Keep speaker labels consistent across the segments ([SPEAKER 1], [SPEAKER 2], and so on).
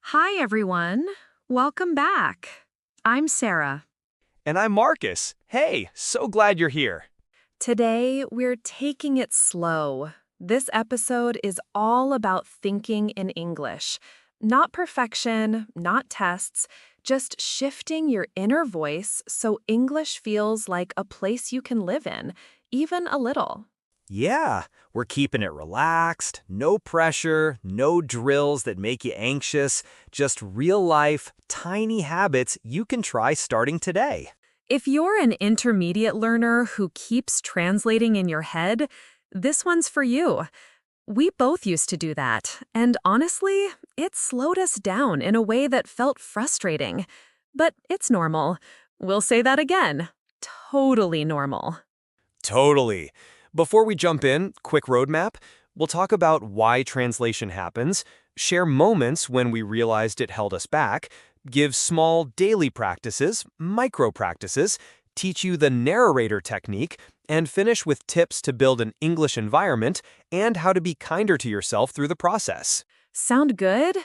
[SPEAKER 1] Hi, everyone. Welcome back. I'm Sarah.
[SPEAKER 2] And I'm Marcus. Hey, so glad you're here.
[SPEAKER 1] Today, we're taking it slow. This episode is all about thinking in English. Not perfection, not tests, just shifting your inner voice so English feels like a place you can live in, even a little.
[SPEAKER 2] Yeah, we're keeping it relaxed, no pressure, no drills that make you anxious, just real life, tiny habits you can try starting today.
[SPEAKER 1] If you're an intermediate learner who keeps translating in your head, this one's for you. We both used to do that, and honestly, it slowed us down in a way that felt frustrating. But it's normal. We'll say that again. Totally normal.
[SPEAKER 2] Totally. Before we jump in, quick roadmap. We'll talk about why translation happens, share moments when we realized it held us back, give small daily practices, micro practices, teach you the narrator technique, and finish with tips to build an English environment and how to be kinder to yourself through the process.
[SPEAKER 1] Sound good?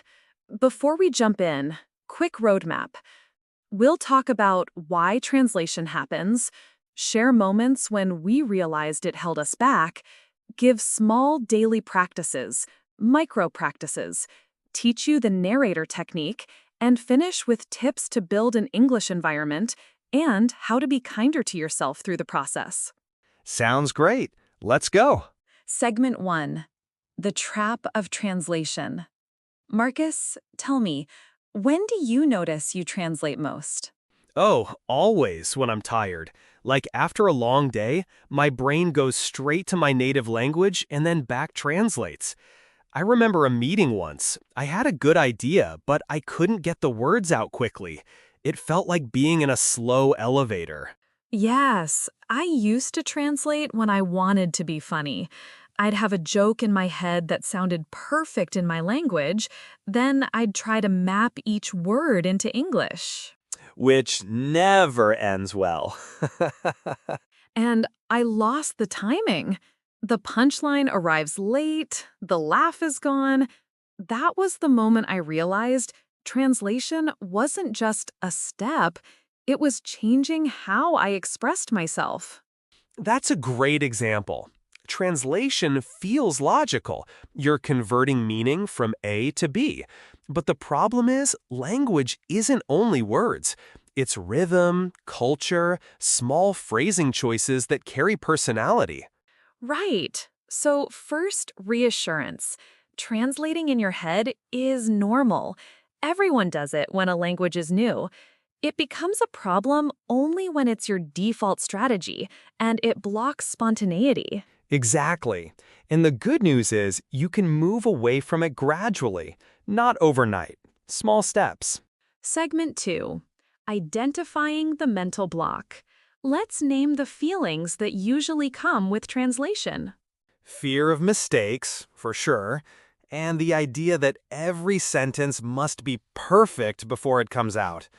[SPEAKER 1] Before we jump in, quick roadmap. We'll talk about why translation happens, share moments when we realized it held us back, give small daily practices, micro practices, teach you the narrator technique, and finish with tips to build an English environment and how to be kinder to yourself through the process.
[SPEAKER 2] Sounds great. Let's go.
[SPEAKER 1] Segment 1. The Trap of Translation. Marcus, tell me, when do you notice you translate most?
[SPEAKER 2] Oh, always when I'm tired. Like after a long day, my brain goes straight to my native language and then back translates. I remember a meeting once. I had a good idea, but I couldn't get the words out quickly. It felt like being in a slow elevator.
[SPEAKER 1] Yes, I used to translate when I wanted to be funny. I'd have a joke in my head that sounded perfect in my language, then I'd try to map each word into English.
[SPEAKER 2] Which never ends well.
[SPEAKER 1] And I lost the timing. The punchline arrives late, the laugh is gone. That was the moment I realized translation wasn't just a step, it was changing how I expressed myself.
[SPEAKER 2] That's a great example. Translation feels logical. You're converting meaning from A to B. But the problem is, language isn't only words. It's rhythm, culture, small phrasing choices that carry personality.
[SPEAKER 1] Right. So, first, reassurance. Translating in your head is normal. Everyone does it when a language is new. It becomes a problem only when it's your default strategy, and it blocks spontaneity.
[SPEAKER 2] Exactly. And the good news is you can move away from it gradually, not overnight. Small steps.
[SPEAKER 1] Segment 2. Identifying the mental block. Let's name the feelings that usually come with translation.
[SPEAKER 2] Fear of mistakes, for sure, and the idea that every sentence must be perfect before it comes out.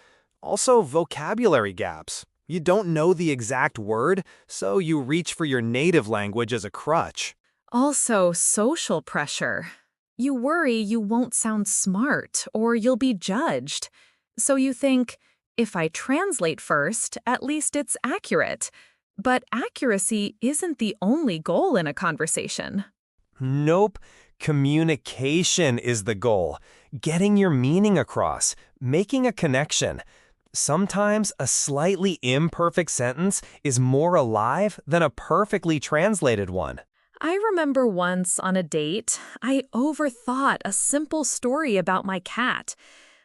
[SPEAKER 2] Also, vocabulary gaps. You don't know the exact word, so you reach for your native language as a crutch.
[SPEAKER 1] Also, social pressure. You worry you won't sound smart or you'll be judged. So you think, if I translate first, at least it's accurate. But accuracy isn't the only goal in a conversation.
[SPEAKER 2] Nope. Communication is the goal. Getting your meaning across, making a connection. Sometimes a slightly imperfect sentence is more alive than a perfectly translated one.
[SPEAKER 1] I remember once on a date, I overthought a simple story about my cat.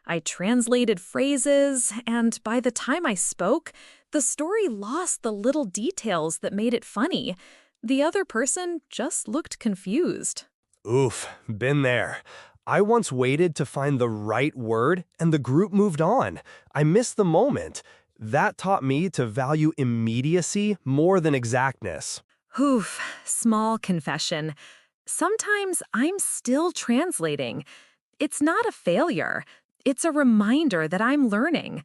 [SPEAKER 1] I translated phrases, and by the time I spoke, the story lost the little details that made it funny. The other person just looked confused.
[SPEAKER 2] Oof, been there. I once waited to find the right word and the group moved on. I missed the moment. That taught me to value immediacy more than exactness.
[SPEAKER 1] Oof, small confession. Sometimes I'm still translating. It's not a failure. It's a reminder that I'm learning.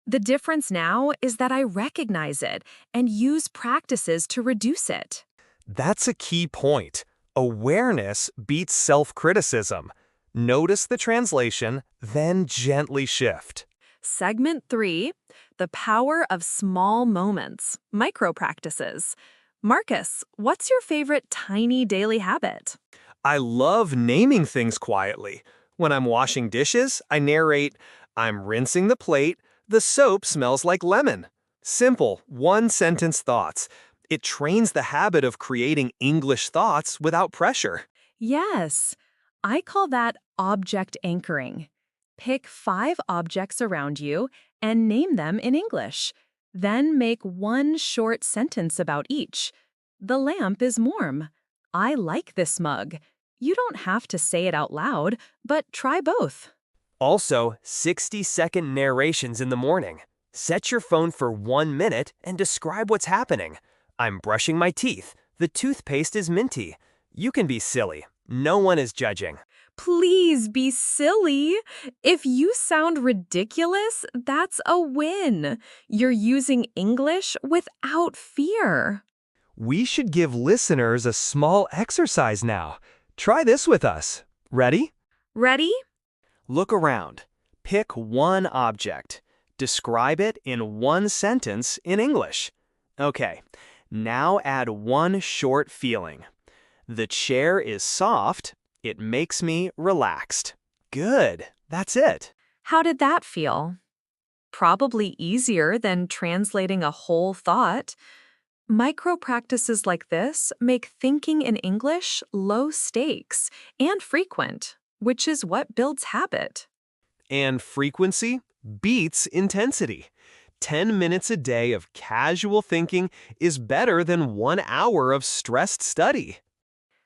[SPEAKER 1] The difference now is that I recognize it and use practices to reduce it.
[SPEAKER 2] That's a key point. Awareness beats self-criticism. Notice the translation, then gently shift.
[SPEAKER 1] Segment 3, the power of small moments, micro practices. Marcus, what's your favorite tiny daily habit?
[SPEAKER 2] I love naming things quietly. When I'm washing dishes, I narrate, I'm rinsing the plate, the soap smells like lemon. Simple, one-sentence thoughts. It trains the habit of creating English thoughts without pressure.
[SPEAKER 1] Yes, I call that object anchoring. Pick 5 objects around you and name them in English. Then make one short sentence about each. The lamp is warm. I like this mug. You don't have to say it out loud, but try both.
[SPEAKER 2] Also, 60-second narrations in the morning. Set your phone for 1 minute and describe what's happening. I'm brushing my teeth. The toothpaste is minty. You can be silly. No one is judging.
[SPEAKER 1] Please be silly. If you sound ridiculous, that's a win. You're using English without fear.
[SPEAKER 2] We should give listeners a small exercise now. Try this with us. Ready?
[SPEAKER 1] Ready?
[SPEAKER 2] Look around. Pick one object. Describe it in one sentence in English. Okay, now add one short feeling. The chair is soft. It makes me relaxed. Good. That's it.
[SPEAKER 1] How did that feel? Probably easier than translating a whole thought. Micro practices like this make thinking in English low stakes and frequent, which is what builds habit.
[SPEAKER 2] And frequency beats intensity. 10 minutes a day of casual thinking is better than 1 hour of stressed study.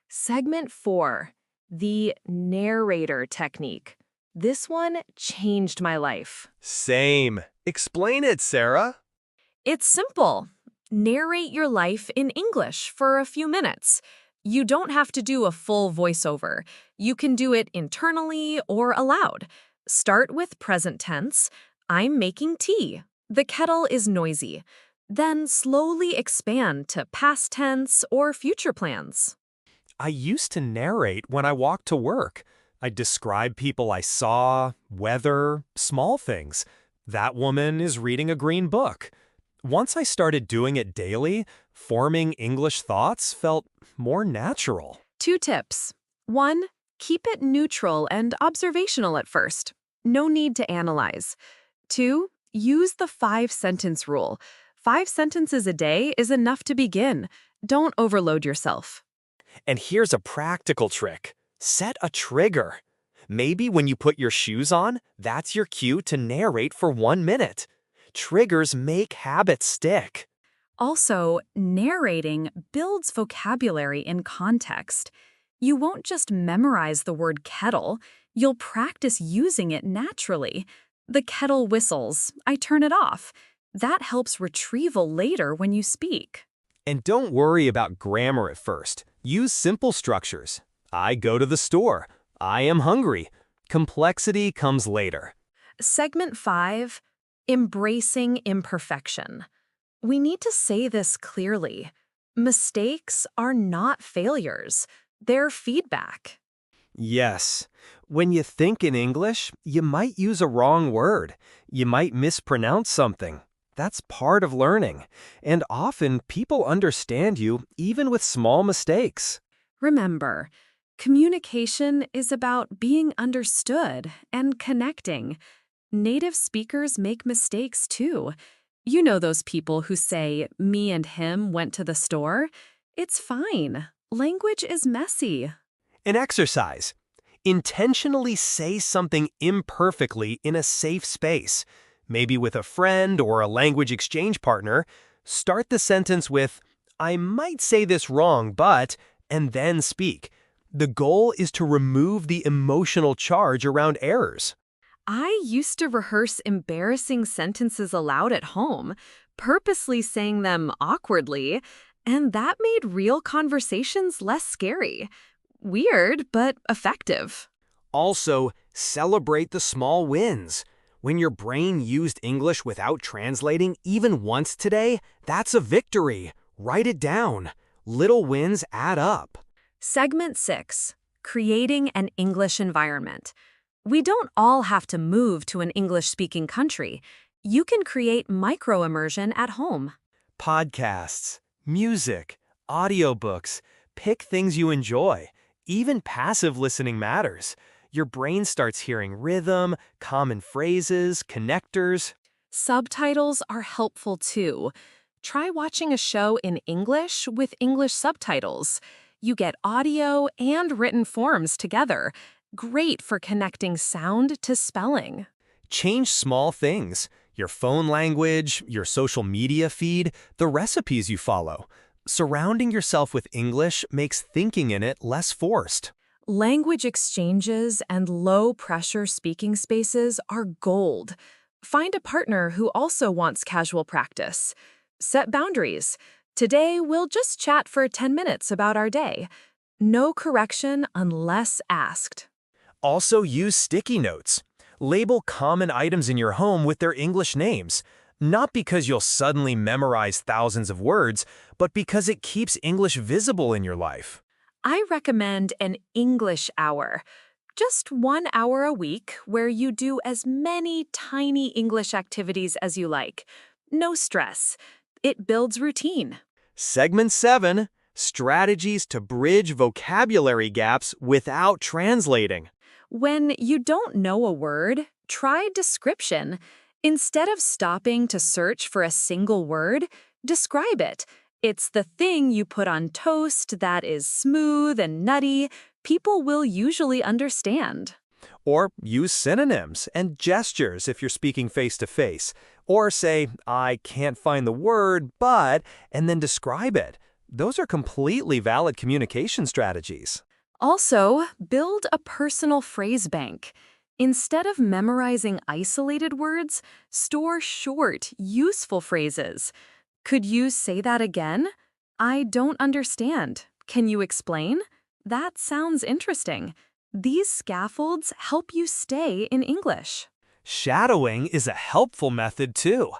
[SPEAKER 1] Segment 4, the narrator technique. This one changed my life.
[SPEAKER 2] Same. Explain it, Sarah.
[SPEAKER 1] It's simple. Narrate your life in English for a few minutes. You don't have to do a full voiceover. You can do it internally or aloud. Start with present tense. I'm making tea. The kettle is noisy. Then slowly expand to past tense or future plans.
[SPEAKER 2] I used to narrate when I walked to work. I'd describe people I saw, weather, small things. That woman is reading a green book. Once I started doing it daily, forming English thoughts felt more natural.
[SPEAKER 1] 2 tips. 1, keep it neutral and observational at first. No need to analyze. 2, use the 5-sentence rule. 5 sentences a day is enough to begin. Don't overload yourself.
[SPEAKER 2] And here's a practical trick. Set a trigger. Maybe when you put your shoes on, that's your cue to narrate for 1 minute. Triggers make habits stick.
[SPEAKER 1] Also, narrating builds vocabulary in context. You won't just memorize the word kettle, you'll practice using it naturally. The kettle whistles, I turn it off. That helps retrieval later when you speak.
[SPEAKER 2] And don't worry about grammar at first. Use simple structures. I go to the store. I am hungry. Complexity comes later.
[SPEAKER 1] Segment 5, embracing imperfection. We need to say this clearly. Mistakes are not failures. They're feedback.
[SPEAKER 2] Yes. When you think in English, you might use a wrong word. You might mispronounce something. That's part of learning. And often people understand you even with small mistakes.
[SPEAKER 1] Remember, communication is about being understood and connecting. Native speakers make mistakes too. You know those people who say, me and him went to the store? It's fine. Language is messy.
[SPEAKER 2] An exercise. Intentionally say something imperfectly in a safe space. Maybe with a friend or a language exchange partner. Start the sentence with, I might say this wrong, but, and then speak. The goal is to remove the emotional charge around errors.
[SPEAKER 1] I used to rehearse embarrassing sentences aloud at home, purposely saying them awkwardly, and that made real conversations less scary. Weird, but effective.
[SPEAKER 2] Also, celebrate the small wins. When your brain used English without translating even once today, that's a victory. Write it down. Little wins add up.
[SPEAKER 1] Segment 6, creating an English environment. We don't all have to move to an English-speaking country. You can create micro-immersion at home.
[SPEAKER 2] Podcasts, music, audiobooks. Pick things you enjoy. Even passive listening matters. Your brain starts hearing rhythm, common phrases, connectors.
[SPEAKER 1] Subtitles are helpful too. Try watching a show in English with English subtitles. You get audio and written forms together. Great for connecting sound to spelling.
[SPEAKER 2] Change small things. Your phone language, your social media feed, the recipes you follow. Surrounding yourself with English makes thinking in it less forced.
[SPEAKER 1] Language exchanges and low-pressure speaking spaces are gold. Find a partner who also wants casual practice. Set boundaries. Today, we'll just chat for 10 minutes about our day. No correction unless asked.
[SPEAKER 2] Also use sticky notes. Label common items in your home with their English names. Not because you'll suddenly memorize thousands of words, but because it keeps English visible in your life.
[SPEAKER 1] I recommend an English hour. Just 1 hour a week where you do as many tiny English activities as you like. No stress. It builds routine.
[SPEAKER 2] Segment 7. Strategies to bridge vocabulary gaps without translating.
[SPEAKER 1] When you don't know a word, try description. Instead of stopping to search for a single word, describe it. It's the thing you put on toast that is smooth and nutty. People will usually understand.
[SPEAKER 2] Or use synonyms and gestures if you're speaking face-to-face. Or say, I can't find the word, but, and then describe it. Those are completely valid communication strategies.
[SPEAKER 1] Also, build a personal phrase bank. Instead of memorizing isolated words, store short, useful phrases. Could you say that again? I don't understand. Can you explain? That sounds interesting. These scaffolds help you stay in English.
[SPEAKER 2] Shadowing is a helpful method too.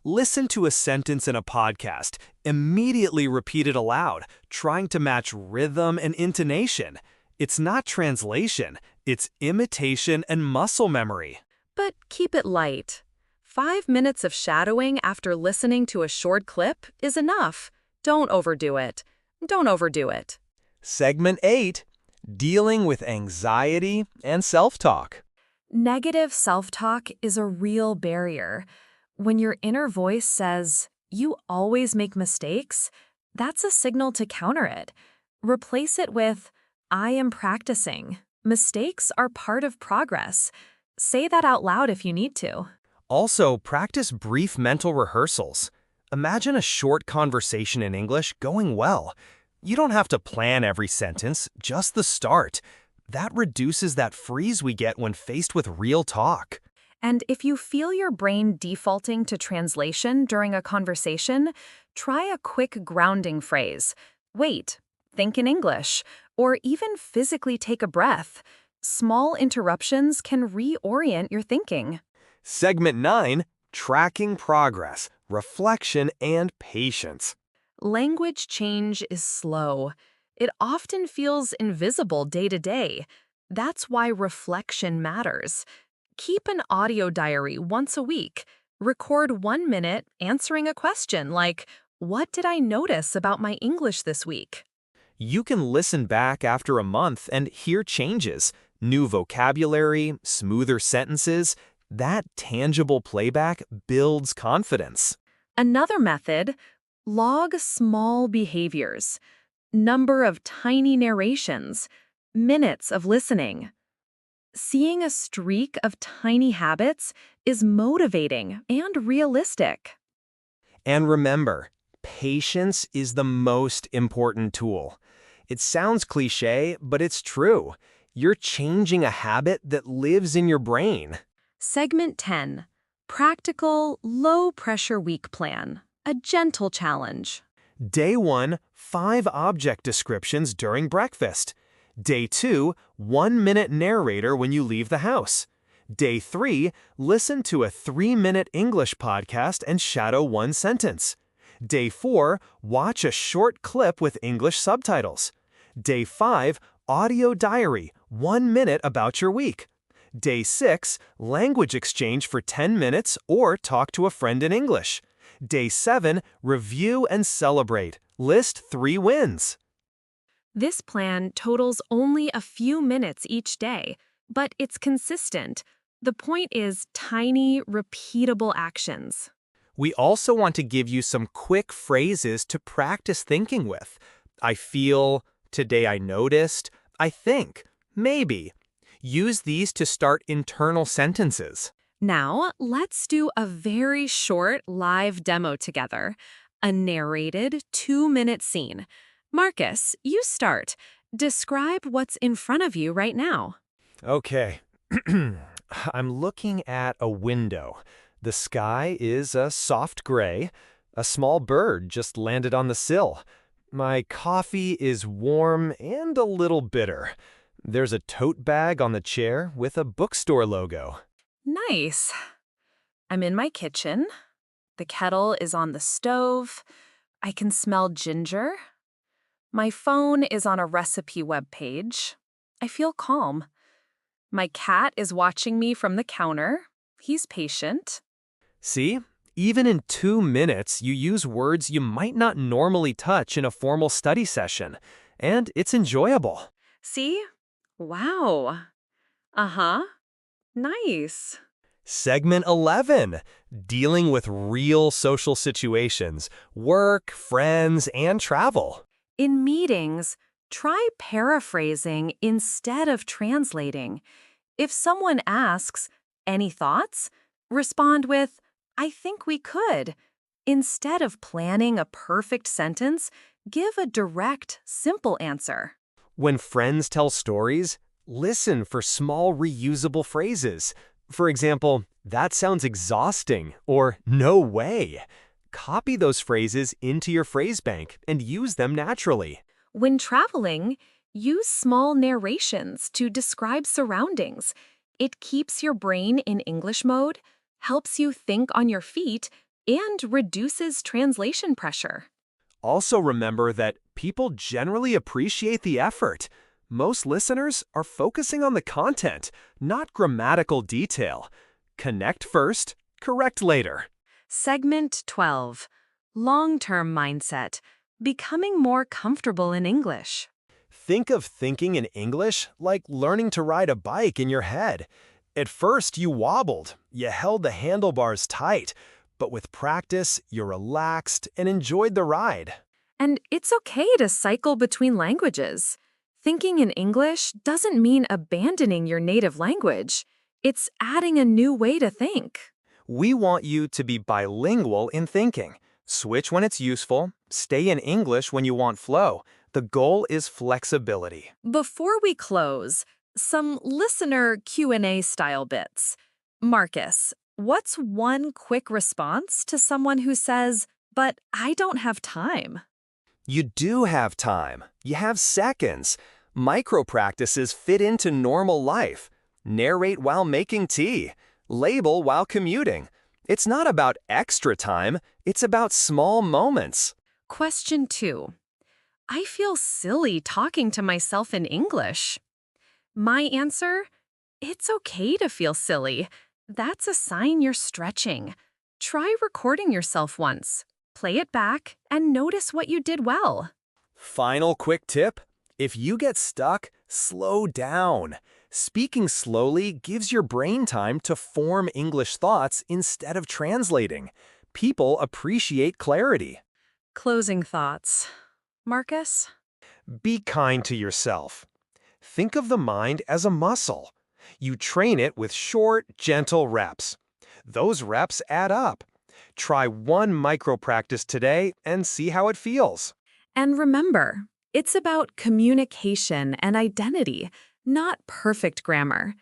[SPEAKER 2] Listen to a sentence in a podcast, immediately repeat it aloud, trying to match rhythm and intonation. It's not translation, it's imitation and muscle memory.
[SPEAKER 1] But keep it light. 5 minutes of shadowing after listening to a short clip is enough. Don't overdo it. Don't overdo it.
[SPEAKER 2] Segment 8. Dealing with anxiety and self-talk.
[SPEAKER 1] Negative self-talk is a real barrier. When your inner voice says, "You always make mistakes," that's a signal to counter it. Replace it with, "I am practicing. Mistakes are part of progress." Say that out loud if you need to.
[SPEAKER 2] Also, practice brief mental rehearsals. Imagine a short conversation in English going well. You don't have to plan every sentence, just the start. That reduces that freeze we get when faced with real talk.
[SPEAKER 1] And if you feel your brain defaulting to translation during a conversation, try a quick grounding phrase. Wait, think in English, or even physically take a breath. Small interruptions can reorient your thinking.
[SPEAKER 2] Segment 9. Tracking progress, reflection, and patience.
[SPEAKER 1] Language change is slow. It often feels invisible day to day. That's why reflection matters. Keep an audio diary once a week. Record 1 minute answering a question like, "What did I notice about my English this week?"
[SPEAKER 2] You can listen back after a month and hear changes, new vocabulary, smoother sentences. That tangible playback builds confidence.
[SPEAKER 1] Another method, log small behaviors. Number of tiny narrations, minutes of listening. Seeing a streak of tiny habits is motivating and realistic.
[SPEAKER 2] And remember, patience is the most important tool. It sounds cliché, but it's true. You're changing a habit that lives in your brain.
[SPEAKER 1] Segment 10. Practical, low-pressure week plan. A gentle challenge.
[SPEAKER 2] Day 1, 5 object descriptions during breakfast. Day 2, 1-minute narrator when you leave the house. Day 3, listen to a 3-minute English podcast and shadow 1 sentence. Day 4, watch a short clip with English subtitles. Day 5, audio diary, 1 minute about your week. Day 6, language exchange for 10 minutes or talk to a friend in English. Day 7, review and celebrate. List 3 wins.
[SPEAKER 1] This plan totals only a few minutes each day, but it's consistent. The point is tiny, repeatable actions.
[SPEAKER 2] We also want to give you some quick phrases to practice thinking with. I feel, today I noticed, I think, maybe. Use these to start internal sentences.
[SPEAKER 1] Now, let's do a very short live demo together. A narrated 2-minute scene. Marcus, you start. Describe what's in front of you right now.
[SPEAKER 2] Okay. I'm looking at a window. The sky is a soft gray. A small bird just landed on the sill. My coffee is warm and a little bitter. There's a tote bag on the chair with a bookstore logo.
[SPEAKER 1] Nice. I'm in my kitchen. The kettle is on the stove. I can smell ginger. My phone is on a recipe webpage. I feel calm. My cat is watching me from the counter. He's patient.
[SPEAKER 2] See? Even in 2 minutes, you use words you might not normally touch in a formal study session, and it's enjoyable.
[SPEAKER 1] See? Wow. Uh-huh. Nice.
[SPEAKER 2] Segment 11, dealing with real social situations, work, friends, and travel.
[SPEAKER 1] In meetings, try paraphrasing instead of translating. If someone asks, "Any thoughts?" respond with, "I think we could." Instead of planning a perfect sentence, give a direct, simple answer.
[SPEAKER 2] When friends tell stories, listen for small reusable phrases. For example, that sounds exhausting, or no way. Copy those phrases into your phrase bank and use them naturally.
[SPEAKER 1] When traveling, use small narrations to describe surroundings. It keeps your brain in English mode, helps you think on your feet, and reduces translation pressure.
[SPEAKER 2] Also remember that people generally appreciate the effort. Most listeners are focusing on the content, not grammatical detail. Connect first, correct later.
[SPEAKER 1] Segment 12. Long-term mindset. Becoming more comfortable in English.
[SPEAKER 2] Think of thinking in English like learning to ride a bike in your head. At first, you wobbled, you held the handlebars tight, but with practice, you relaxed and enjoyed the ride.
[SPEAKER 1] And it's okay to cycle between languages. Thinking in English doesn't mean abandoning your native language. It's adding a new way to think.
[SPEAKER 2] We want you to be bilingual in thinking. Switch when it's useful, stay in English when you want flow. The goal is flexibility.
[SPEAKER 1] Before we close, some listener Q&A style bits. Marcus, what's one quick response to someone who says, "But I don't have time"?
[SPEAKER 2] You do have time. You have seconds. Micro practices fit into normal life. Narrate while making tea. Label while commuting. It's not about extra time, it's about small moments.
[SPEAKER 1] Question 2. I feel silly talking to myself in English. My answer? It's okay to feel silly. That's a sign you're stretching. Try recording yourself once. Play it back and notice what you did well.
[SPEAKER 2] Final quick tip: if you get stuck, slow down. Speaking slowly gives your brain time to form English thoughts instead of translating. People appreciate clarity.
[SPEAKER 1] Closing thoughts. Marcus?
[SPEAKER 2] Be kind to yourself. Think of the mind as a muscle. You train it with short, gentle reps. Those reps add up. Try one micro practice today and see how it feels.
[SPEAKER 1] And remember, it's about communication and identity, not perfect grammar.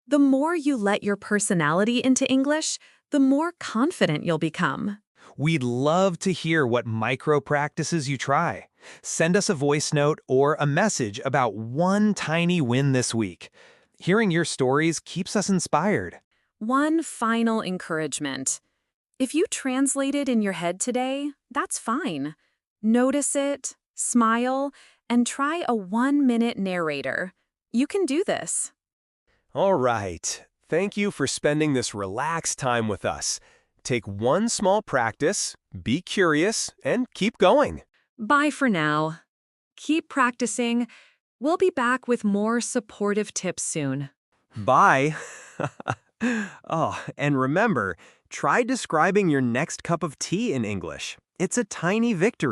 [SPEAKER 1] The more you let your personality into English, the more confident you'll become.
[SPEAKER 2] We'd love to hear what micro practices you try. Send us a voice note or a message about one tiny win this week. Hearing your stories keeps us inspired.
[SPEAKER 1] One final encouragement. If you translated in your head today, that's fine. Notice it, smile, and try a 1-minute narrator. You can do this.
[SPEAKER 2] All right. Thank you for spending this relaxed time with us. Take one small practice, be curious, and keep going.
[SPEAKER 1] Bye for now. Keep practicing. We'll be back with more supportive tips soon.
[SPEAKER 2] Bye. Oh, and remember, try describing your next cup of tea in English. It's a tiny victory.